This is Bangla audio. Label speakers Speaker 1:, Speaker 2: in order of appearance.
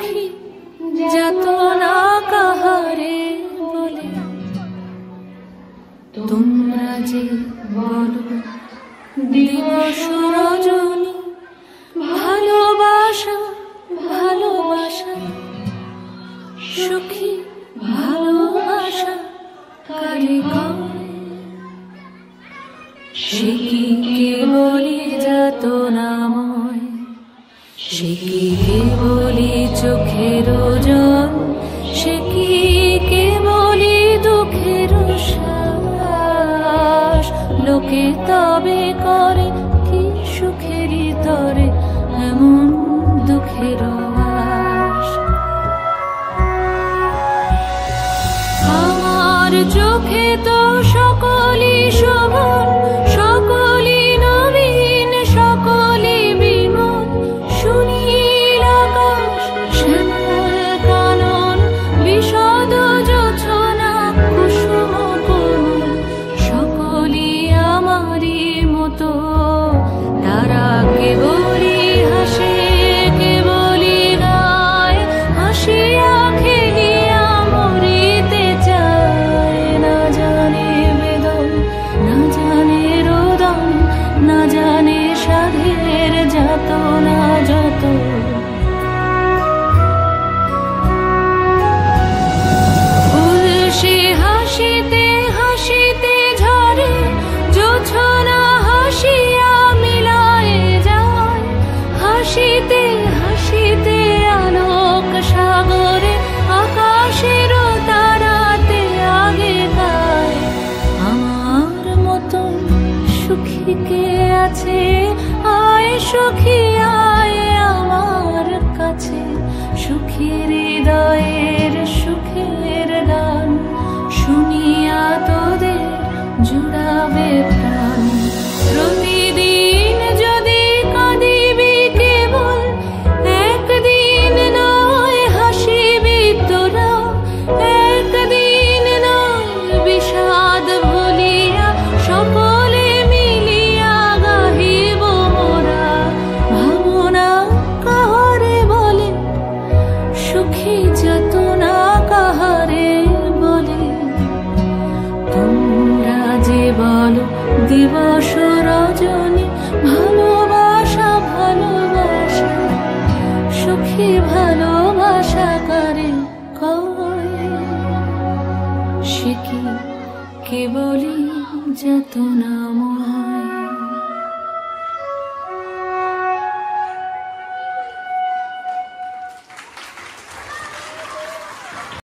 Speaker 1: সুখী যাতনা কাহারে বলে তোমরা যে বলো দিবস রজনী ভালোবাসা ভালোবাসা সুখী ভালোবাসা কারে কয় সে কি কেবলি যাতনাময় সে কি কেবলি চোখের জল সে কি কেবলি দুঃখের শ্বাস লোকে তবে করে কি সুখেরই তরে এমন দুঃখের আশ আমার চোখে তো সকলই শোভন সকলই নবীন সকলই বিমল সুনীল আকাশ শ্যামল কানন বিশদ জোছনা কুসুম কোমল সকলই আমারই মতো তারা কেবলই হাসে কেবলই গায় হাসিয়া খেলিয়া মরিতে চায় না জানে বেদন না জানে রোদন না জানে সাধের যাতনা যত ফুল সে হাসিতে হাসিতে ঝরে জোছনা হাসিয়া মিলায় যায় হাসিতে হাসিতে আলোক সাগরে আকাশের তারাতে আগে গায় আমার মতন সুখী কে আছে আয় সুখী আয় আমার কাছে সুখী হৃদয়ের সুখের গান শুনিয়া তোদের জুড়াবে প্রাণ প্রতিদিন যদি কাঁদিবি কেবল একদিন নয় হাসিবি তোরা একদিন নয় বিষাদ ভুলিয়া সকলে মিলিয়া গাহিব মোরা ভাবনা কাহারে বলে সুখী যাতনা কাহারে বলে তোমরা যে বলো দিবস রজনী ভালোবাসা ভালোবাসা সুখী ভালোবাসা কারে কয় সে কি কেবলই যাতনাময়।